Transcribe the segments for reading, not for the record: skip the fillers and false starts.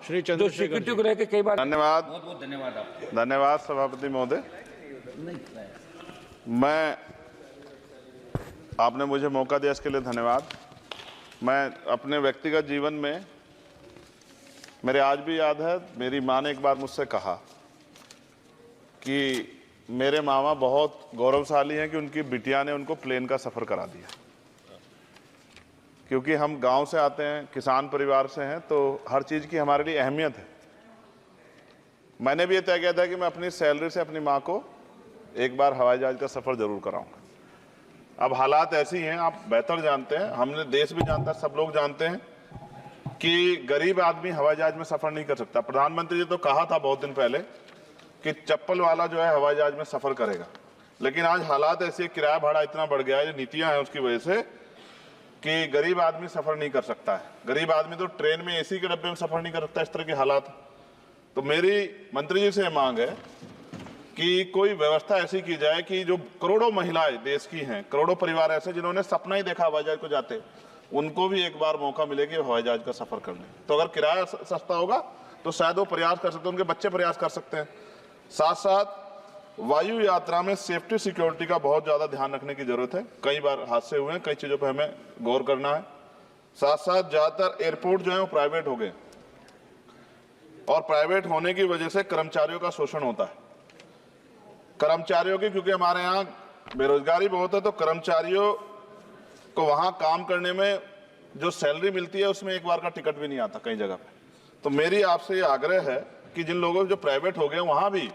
श्री जो चंद्रशेखर स्वीकृति को लेकर कई बार। धन्यवाद। बहुत बहुत धन्यवाद आपको। धन्यवाद सभापति महोदय। मैं आपने मुझे मौका दिया इसके लिए धन्यवाद। मैं अपने व्यक्तिगत जीवन में, मेरे आज भी याद है, मेरी माँ ने एक बार मुझसे कहा कि मेरे मामा बहुत गौरवशाली हैं कि उनकी बिटिया ने उनको प्लेन का सफ़र करा दिया। क्योंकि हम गांव से आते हैं, किसान परिवार से हैं, तो हर चीज़ की हमारे लिए अहमियत है। मैंने भी ये तय किया था कि मैं अपनी सैलरी से अपनी माँ को एक बार हवाई जहाज़ का सफ़र ज़रूर कराऊंगा। अब हालात ऐसी हैं, आप बेहतर जानते हैं, हमने देश भी जानता है, सब लोग जानते हैं कि गरीब आदमी हवाई जहाज़ में सफ़र नहीं कर सकता। प्रधानमंत्री जी तो कहा था बहुत दिन पहले कि चप्पल वाला जो है हवाई जहाज़ में सफ़र करेगा, लेकिन आज हालात ऐसे, किराया भाड़ा इतना बढ़ गया है, ये नीतियाँ हैं उसकी वजह से, कि गरीब आदमी सफ़र नहीं कर सकता है। गरीब आदमी तो ट्रेन में एसी के डब्बे में सफ़र नहीं कर सकता, इस तरह के हालात। तो मेरी मंत्री जी से मांग है कि कोई व्यवस्था ऐसी की जाए कि जो करोड़ों महिलाएं देश की हैं, करोड़ों परिवार ऐसे जिन्होंने सपना ही देखा हवाई जहाज को जाते, उनको भी एक बार मौका मिले कि हवाई जहाज का सफ़र कर लें। तो अगर किराया सस्ता होगा तो शायद वो प्रयास कर सकते हैं, उनके बच्चे प्रयास कर सकते हैं। साथ साथ वायु यात्रा में सेफ्टी सिक्योरिटी का बहुत ज़्यादा ध्यान रखने की जरूरत है। कई बार हादसे हुए हैं, कई चीज़ों पर हमें गौर करना है। साथ साथ ज़्यादातर एयरपोर्ट जो है वो प्राइवेट हो गए, और प्राइवेट होने की वजह से कर्मचारियों का शोषण होता है। कर्मचारियों की, क्योंकि हमारे यहाँ बेरोजगारी बहुत है, तो कर्मचारियों को वहाँ काम करने में जो सैलरी मिलती है उसमें एक बार का टिकट भी नहीं आता कई जगह पे। तो मेरी आपसे ये आग्रह है कि जिन लोगों जो प्राइवेट हो गए वहाँ भी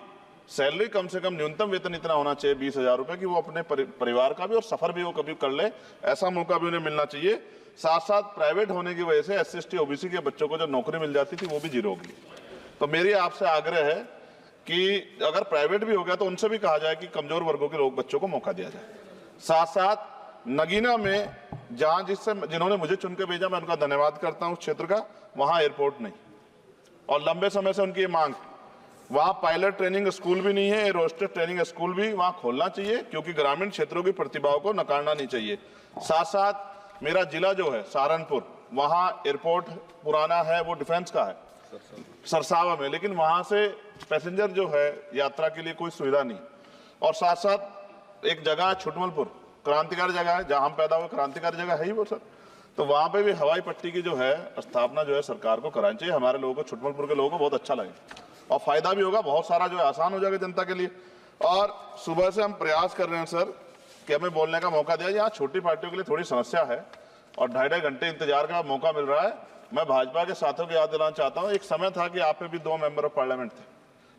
सैलरी कम से कम न्यूनतम वेतन इतना होना चाहिए 20,000 रुपये, कि वो अपने परिवार का भी और सफर भी वो कभी कर ले, ऐसा मौका भी उन्हें मिलना चाहिए। साथ साथ प्राइवेट होने की वजह से SC/ST OBC के बच्चों को जो नौकरी मिल जाती थी वो भी जीरो होगी। तो मेरी आपसे आग्रह है कि अगर प्राइवेट भी हो गया तो उनसे भी कहा जाए कि कमजोर वर्गों के लोग बच्चों को मौका दिया जाए। साथ साथ नगीना में जहां जिन्होंने मुझे चुन के भेजा, मैं उनका धन्यवाद करता हूं उस क्षेत्र का, वहां एयरपोर्ट नहीं, और लंबे समय से उनकी ये मांग, वहां पायलट ट्रेनिंग स्कूल भी नहीं है, एरोस्टेस ट्रेनिंग स्कूल भी वहां खोलना चाहिए, क्योंकि ग्रामीण क्षेत्रों की प्रतिभाओं को नकारना नहीं चाहिए। साथ साथ मेरा जिला जो है सहारनपुर, वहां एयरपोर्ट पुराना है, वो डिफेंस का है सरसावा में, लेकिन वहां से पैसेंजर जो है यात्रा के लिए कोई सुविधा नहीं। और साथ साथ एक जगह है छुटमलपुर, क्रांतिकारी जगह है, जहां हम पैदा हुए, क्रांतिकारी जगह है ही वो सर। तो वहां पे भी हवाई पट्टी की जो है स्थापना जो है सरकार को करानी चाहिए। हमारे लोगों को, छुटमलपुर के लोगों को बहुत अच्छा लगेगा और फायदा भी होगा, बहुत सारा जो है आसान हो जाएगा जनता के लिए। और सुबह से हम प्रयास कर रहे हैं सर कि हमें बोलने का मौका दिया। यहाँ छोटी पार्टियों के लिए थोड़ी समस्या है और 2.5 घंटे इंतजार का मौका मिल रहा है। मैं भाजपा के साथियों को याद दिलाना चाहता हूँ, एक समय था कि आप पे भी 2 मेंबर ऑफ पार्लियामेंट थे,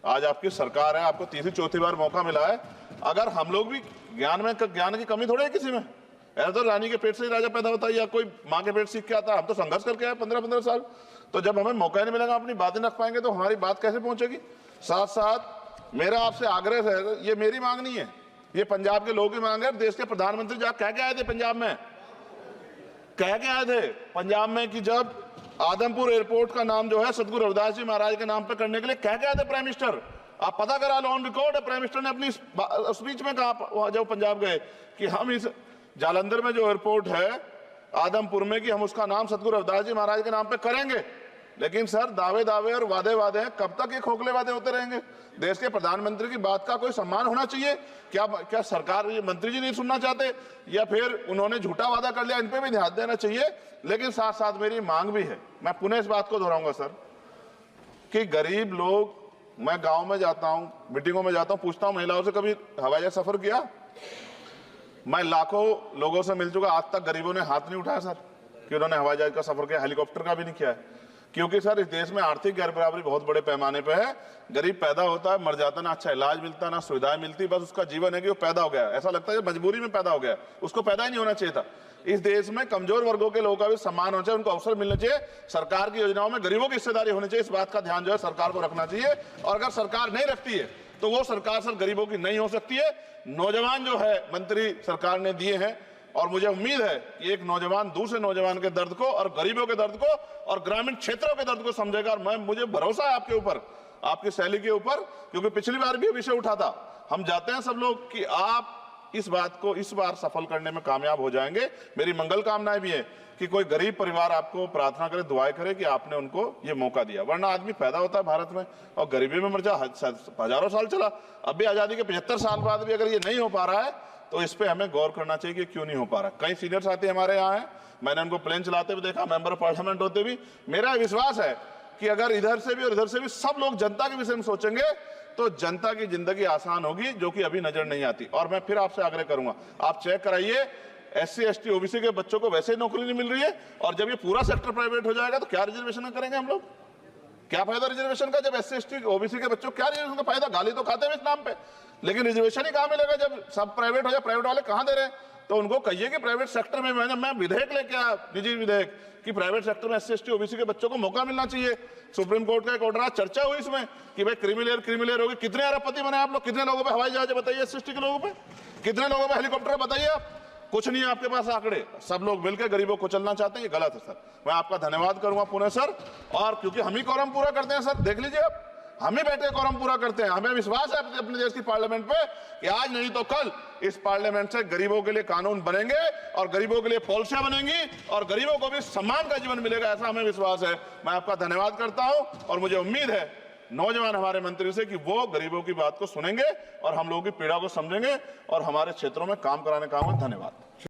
आज आपकी सरकार है, आपको तीसरी चौथी बार मौका मिला है। अगर हम लोग भी ज्ञान की कमी थोड़ी है किसी में, ऐसा तो रानी के पेट से ही राजा पैदा होता है या कोई माँ के पेट सीख के आता है। हम तो संघर्ष करके आए 15-15 साल, तो जब हमें मौका नहीं मिलेगा, अपनी बातें रख पाएंगे तो हमारी बात कैसे पहुंचेगी। साथ साथ मेरा आपसे आग्रह है, ये मेरी मांग नहीं है, ये पंजाब के लोगों की मांग है। देश के प्रधानमंत्री जब कह के आए थे पंजाब में, कह के आए थे पंजाब में कि जब आदमपुर एयरपोर्ट का नाम जो है सतगुरु रविदास जी महाराज के नाम पर करने के लिए कह के आए थे प्राइम मिनिस्टर। आप पता करा लो, ऑन रिकॉर्ड है, प्राइम मिनिस्टर ने अपनी स्पीच में कहा जब पंजाब गए कि हम इस जालंधर में जो एयरपोर्ट है आदमपुर में, कि हम उसका नाम सतगुरु रविदास जी महाराज के नाम पे करेंगे। लेकिन सर दावे और वादे हैं, कब तक ये खोखले वादे होते रहेंगे। देश के प्रधानमंत्री की बात का कोई सम्मान होना चाहिए। क्या सरकार, ये मंत्री जी नहीं सुनना चाहते, या फिर उन्होंने झूठा वादा कर लिया, इन पे भी ध्यान देना चाहिए। लेकिन साथ साथ मेरी मांग भी है, मैं पुनः इस बात को दोहराऊंगा सर, कि गरीब लोग, मैं गांव में जाता हूं, मीटिंगों में जाता हूं, पूछता हूं महिलाओं से, कभी हवाई जहाज सफर किया? मैं लाखों लोगों से मिल चुका, आज तक गरीबों ने हाथ नहीं उठाया सर कि उन्होंने हवाई जहाज का सफर किया, हेलीकॉप्टर का भी नहीं किया है। क्योंकि सर इस देश में आर्थिक गैर बराबरी बहुत बड़े पैमाने पे है। गरीब पैदा होता है, मर जाता, ना अच्छा इलाज मिलता, ना सुविधाएं मिलती, बस उसका जीवन है कि वो पैदा हो गया, ऐसा लगता है मजबूरी में पैदा हो गया, उसको पैदा ही नहीं होना चाहिए था। इस देश में कमजोर वर्गों के लोगों का भी सम्मान होना चाहिए, उनको अवसर मिलना चाहिए। सरकार की योजनाओं में गरीबों की हिस्सेदारी होनी चाहिए, इस बात का ध्यान जो है सरकार को रखना चाहिए। और अगर सरकार नहीं रखती है तो वो सरकार सर गरीबों की नहीं हो सकती है। नौजवान जो है मंत्री सरकार ने दिए हैं, और मुझे उम्मीद है कि एक नौजवान दूसरे नौजवान के दर्द को और गरीबों के दर्द को और ग्रामीण क्षेत्रों के दर्द को समझेगा। और मुझे भरोसा है आपके ऊपर, आपकी शैली के ऊपर, क्योंकि पिछली बार भी विषय उठा था। हम जाते हैं सब लोग कि आप इस बात को इस बार सफल करने में कामयाब हो जाएंगे। मेरी मंगल कामनाएं भी है कि कोई गरीब परिवार आपको प्रार्थना करे, दुआएं करे कि आपने उनको ये मौका दिया, वरना आदमी पैदा होता है भारत में और गरीबी में मर जा, हजारों साल चला। अब भी आजादी के 75 साल बाद भी अगर ये नहीं हो पा रहा है तो इस पे हमें गौर करना चाहिए कि क्यों नहीं हो पा रहा। कई सीनियर साथी हमारे यहाँ हैं, मैंने उनको प्लेन चलाते हुए देखा, मेंबर ऑफ पार्लियामेंट होते भी। मेरा विश्वास है कि अगर इधर से भी और इधर से भी सब लोग जनता के विषय में सोचेंगे तो जनता की जिंदगी आसान होगी, जो कि अभी नजर नहीं आती। और मैं फिर आपसे आग्रह करूंगा, आप चेक कराइए, SC ST OBC के बच्चों को वैसे ही नौकरी नहीं मिल रही है, और जब ये पूरा सेक्टर प्राइवेट हो जाएगा तो क्या रिजर्वेशन करेंगे हम लोग? क्या फायदा रिजर्वेशन का? जब SC ST OBC के बच्चों क्या रिजर्वेशन का फायदा? गाली तो खाते हैं इस नाम पे, लेकिन रिजर्वेशन ही कहां मिलेगा जब सब प्राइवेट हो जाए? प्राइवेट वाले कहां दे रहे हैं? तो उनको कहिए कि प्राइवेट सेक्टर में मैं विधेयक लेके आया, निजी विधेयक, कि प्राइवेट सेक्टर में SC ST OBC के बच्चों को मौका मिलना चाहिए। सुप्रीम कोर्ट का एक ऑर्डर, आज चर्चा हुई इसमें कि भाई क्रीमिलेयर होगी। कितने अरबपति बने आप लोग? कितने लोगों पे हवाई जहाज बताइए? SC ST के लोगों पे कितने लोगों पे हेलीकॉप्टर बताइए? आप कुछ नहीं है आपके पास आंकड़े। सब लोग मिलकर गरीबों को चलना चाहते हैं, ये गलत है सर। मैं आपका धन्यवाद करूंगा पुनः सर, और क्योंकि हम ही कोरम पूरा करते हैं सर, देख लीजिए आप, हम ही बैठे कोरम पूरा करते हैं। हमें विश्वास है अपने देश की पार्लियामेंट पे कि आज नहीं तो कल इस पार्लियामेंट से गरीबों के लिए कानून बनेंगे और गरीबों के लिए पॉलिसियां बनेंगी और गरीबों को भी सम्मान का जीवन मिलेगा, ऐसा हमें विश्वास है। मैं आपका धन्यवाद करता हूं और मुझे उम्मीद है नौजवान हमारे मंत्री से कि वो गरीबों की बात को सुनेंगे और हम लोगों की पीड़ा को समझेंगे और हमारे क्षेत्रों में काम कराने का। धन्यवाद।